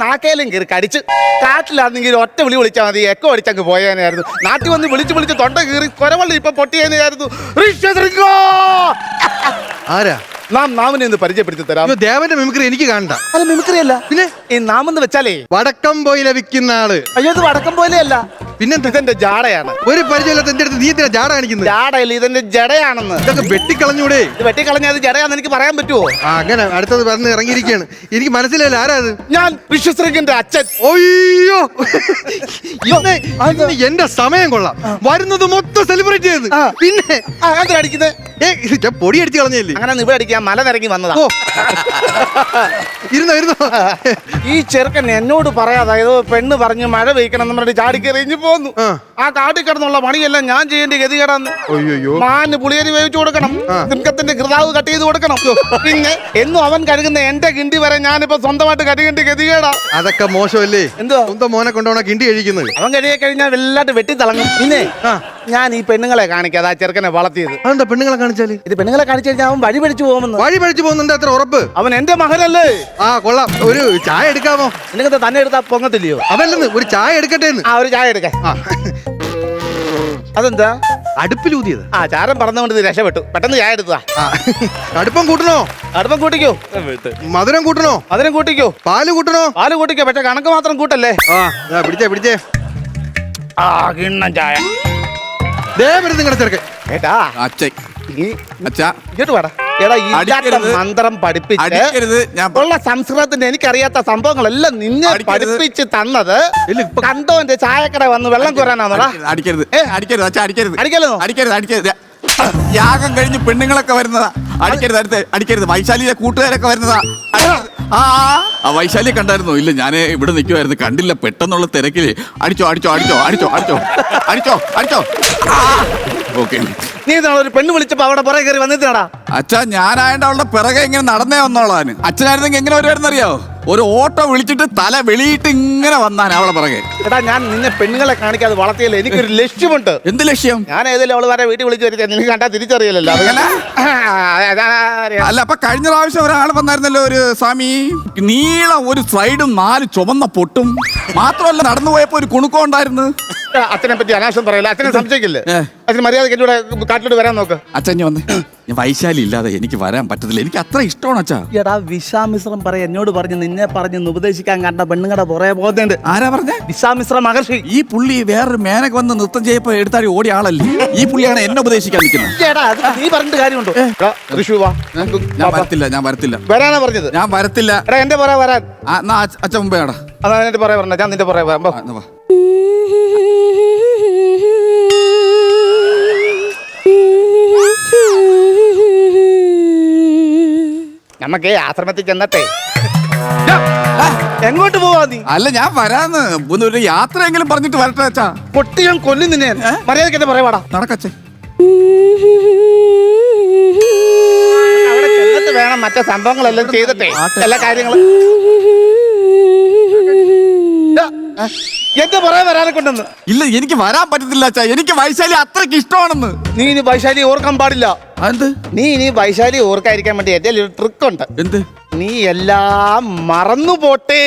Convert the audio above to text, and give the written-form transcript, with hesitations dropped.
നാക്കേലും കയറി കടിച്ച്. കാട്ടിലാണെങ്കിൽ ഒറ്റ വിളി വിളിച്ചാൽ മതി, എക്കോ അടിച്ചങ്ങ് പോയേനായിരുന്നു. നാട്ടിൽ വന്ന് വിളിച്ച് വിളിച്ച് തൊണ്ട കീറി കൊരവള്ളി ഇപ്പൊ പൊട്ടിയേനായിരുന്നു. ആരാ? നാമിനെ ഒന്ന് പരിചയപ്പെടുത്തി തരാം. ദേവന്റെ മിമിക്രി എനിക്ക് കാണണ്ട. അത് മിമിക്രി അല്ല, പിന്നെ ഈ നാമെന്ന് വെച്ചാലേ വടക്കം പോയില വിൽക്കുന്ന ആള്. അയ്യോ, ഇത് വടക്കം പോലെയല്ല, പിന്നെ ഇതെന്റെ ജാടയാണ്. ഒരു പരിചയമില്ലാത്ത എന്റെ അടുത്ത് നീ എന്തിനാ ജാട കാണിക്കുന്നത്? ജാടയല്ല, ഇതെന്റെ ജടയാണെന്ന്. ഇതൊക്കെ വെട്ടിക്കളഞ്ഞൂടെ? ഇത് വെട്ടിക്കളഞ്ഞത് ജടയാന്ന് എനിക്ക് പറയാൻ പറ്റുമോ? അങ്ങനെ അടുത്തത് പറഞ്ഞ് ഇറങ്ങിയിരിക്കുകയാണ്. എനിക്ക് മനസ്സിലായില്ല ആരാ അത്. ഞാൻ വിശ്വസിന്റെ അച്ഛൻ. ഒയ്യോ, എന്റെ സമയം കൊള്ളാം. വരുന്നത് മൊത്തം സെലിബ്രേറ്റ് ചെയ്ത് പിന്നെ അടിക്കുന്നത് പൊടി അടിച്ച് കളഞ്ഞല്ലേ? അങ്ങനെ ഇവിടെ അടിക്കാൻ മല നിറങ്ങി വന്നതാ. ഇരുന്നോ. ഈ ചെറുക്കൻ എന്നോട് പറയാതെ ഏതോ പെണ്ണ് പറഞ്ഞ് മഴ പെയ്ക്കണം എന്ന് പറഞ്ഞിട്ട് ചാടിക്കെറിഞ്ഞു പോന്നു. ആ കാട്ടിൽ കിടന്നുള്ള പണിയെല്ലാം ഞാൻ ചെയ്യേണ്ട ഗതികേടാന്ന്. മാന് പുളിയരി വേവിച്ചു കൊടുക്കണം, സിംഹത്തിന്റെ കൃതാവ് കട്ട് ചെയ്ത് കൊടുക്കണം. പിന്നെ എന്നും അവൻ കഴുകുന്ന എന്റെ കിണ്ടി വരെ ഞാനിപ്പോ സ്വന്തമായിട്ട് കഴുകേണ്ട ഗതികേടാ. അതൊക്കെ മോശമല്ലേ? എന്തോ സ്വന്തം മോനെ കൊണ്ടുപോണ കിണ്ടി കഴിക്കുന്നത്. അവൻ കഴുകി കഴിഞ്ഞാൽ വല്ലാണ്ട് വെട്ടി തിളങ്ങും. പിന്നെ ഞാൻ ഈ പെണ്ണുങ്ങളെ കാണിക്കാതെ ആ ചെറുക്കനെ വളർത്തിയത്. അതെന്താ പെണ്ണുങ്ങളെ കാണിച്ചാല്? ഇത് പെണ്ണുങ്ങളെ കാണിച്ചു കഴിഞ്ഞാൽ അവൻ വഴി പഠിച്ചു പോകുമെന്ന്. വഴി പഠിച്ചു പോകുന്നുണ്ട്, അത്ര ഉറപ്പ്? അവൻ എന്റെ മകനല്ലേ? ആ കൊള്ളാം. ഒരു ചായ എടുക്കാമോ? നിങ്ങൾക്ക് തന്നെ എടുത്താ പൊങ്ങത്തില്ലയോ? അതല്ലെന്ന്, ഒരു ചായ എടുക്കട്ടെ. ആ, ഒരു ചായ എടുക്ക. അതെന്താ അടുപ്പിലൂതിയത്? ആ, ചാരം പറഞ്ഞുകൊണ്ട് ഇത് രക്ഷപ്പെട്ടു. പെട്ടെന്ന് ചായ എടുത്താ. അടുപ്പം കൂട്ടണോ? അടുപ്പം കൂട്ടിക്കോ. മധുരം കൂട്ടണോ? മധുരം കൂട്ടിക്കോ. പാല് കൂട്ടണോ? പാല് കൂട്ടിക്കോ, പക്ഷെ കണക്ക് മാത്രം കൂട്ടല്ലേ. പിടിച്ചേ. ആ, കിണ്ണം ചായ. നിങ്ങളുടെ ചെറുക്കൻ ഏട്ടാ, ഇങ്ങോട്ട് വേടാ. എടാ, ഇല്ലാത്ത മന്ത്രം പഠിപ്പിച്ച് ഉള്ള സംസ്കൃതത്തിന്റെ എനിക്കറിയാത്ത സംഭവങ്ങളെല്ലാം നിന്നെ പഠിപ്പിച്ച് തന്നത് കണ്ടോന്റെ ചായക്കട വന്ന് വെള്ളം കോരാനാണോടാ? അടിക്കരുത്. യാഗം കഴിഞ്ഞ് പെണ്ണുങ്ങളൊക്കെ വരുന്നതാ. അടിക്കരുത്. വൈശാലിയുടെ കൂട്ടുകാരൊക്കെ വരുന്നതാ. ആ വൈശാലിയെ കണ്ടായിരുന്നോ? ഇല്ല, ഞാൻ ഇവിടെ നിൽക്കുമായിരുന്നു, കണ്ടില്ല. പെട്ടെന്നുള്ള തിരക്കില് അടിച്ചോ. ഓക്കെ, നീ ഒരു പെണ്ണ് വിളിച്ചപ്പോ അവിടെ പുറകെ കയറി വന്നിട്ടാടാ. അച്ഛാ, ഞാനായണ്ട് അവളുടെ പിറകെ ഇങ്ങനെ നടന്നേ വന്നോളാന്. അച്ഛനായിരുന്നെങ്കിൽ എങ്ങനെ വരുമായിരുന്നറിയോ? ഒരു ഓട്ടോ വിളിച്ചിട്ട് തല വെളിയിട്ട് ഇങ്ങനെ വന്നാൻ അവളെ പിറകെ. എടാ, ഞാൻ നിന്നെ പെണ്ണുങ്ങളെ കാണിക്കാതെ വളർത്തിയല്ലേ, എനിക്കൊരു ലക്ഷ്യമുണ്ട്. എന്ത് ലക്ഷ്യം? ഞാൻ ഏതെങ്കിലും അവള് വരെ വീട്ടിൽ വിളിച്ചു വരുത്തിയാ നിനക്ക് കണ്ടാ തിരിച്ചറിയില്ലല്ലോ. അല്ല, അപ്പൊ കഴിഞ്ഞ പ്രാവശ്യം ഒരാൾ വന്നായിരുന്നല്ലോ, ഒരു സ്വാമി. നീളം ഒരു സൈഡും 4 ചുവന്ന പൊട്ടും മാത്രമല്ല, നടന്നു പോയപ്പോ ഒരു കുണുക്കം ഉണ്ടായിരുന്നു. അച്ഛനെ പറ്റി അനാവശ്യം പറയില്ല. അച്ഛനെ സംശയിക്കില്ലേ? അച്ഛന് മര്യാദയ്ക്ക് എന്നോട് കാട്ടിലോട്ട് വരാൻ നോക്ക്. അച്ഛൻ വന്നേ. ഞാൻ വൈശാലി ഇല്ലാതെ എനിക്ക് വരാൻ പറ്റത്തില്ല. എനിക്ക് അത്ര ഇഷ്ടമാണ് അച്ഛാ. എടാ, വിശ്വാമിശ്രം പറയാ എന്നോട് പറഞ്ഞ് നിന്നെ പറഞ്ഞ് ഉപദേശിക്കാൻ കണ്ട പെണ്ണുങ്ങളുടെ പുറകെ പോകുന്നുണ്ട്. ആരാ പറഞ്ഞ? വിശ്വാമിശ്ര മഹർഷി. ഈ പുള്ളി വേറൊരു മേനക്ക് വന്ന് നൃത്തം ചെയ്യപ്പോ എടുത്താൽ ഓടിയ ആളല്ലേ? ഈ പുള്ളിയാണ് എന്നെ ഉപദേശിക്കാൻ നിൽക്കുന്നത്. നീ പറഞ്ഞിട്ട് കാര്യമുണ്ടോ? ഞാൻ വരത്തില്ല. വരാനാ പറഞ്ഞത്? ഞാൻ വരത്തില്ല. എടാ, എന്റെ പുറകെ വരാൻ. അച്ഛൻ മുമ്പേ ആടാ. അതാ എന്റെ പുറകെ പറഞ്ഞ, ഞാൻ നിന്റെ പുറകെ വരാം. നമുക്ക് ആശ്രമത്തിൽ ചെന്നട്ടെ. എങ്ങോട്ട് പോവാ നീ? അല്ല, ഞാൻ വരാന്ന്. ഒരു യാത്രയെങ്കിലും പറഞ്ഞിട്ട് വരട്ടെ അച്ഛാ. പൊട്ടി ഞാൻ കൊല്ലും നിന്നെ. മര്യാദക്ക് എന്നെ പറയാടാ. നടക്കച്ചേ. അവിടെ ചെന്നിട്ട് വേണം മറ്റേ സംഭവങ്ങളെല്ലാം ചെയ്തിട്ടേ എല്ലാ കാര്യങ്ങളും. എന്റെ പുറകെ വരാനെ കൊണ്ടെന്ന്. ഇല്ല, എനിക്ക് വരാൻ പറ്റത്തില്ല അച്ഛാ. എനിക്ക് വൈശാലി അത്രയ്ക്ക് ഇഷ്ടമാണെന്ന്. നീ ഇനി വൈശാലി ഓർക്കാൻ പാടില്ല. എന്ത്? നീ ഇനി വൈശാലി ഓർക്കാതിരിക്കാൻ വേണ്ടി എന്റെ ഒരു ട്രിക്ക് ഉണ്ട്. എന്ത്? നീ എല്ലാം മറന്നു പോട്ടെ.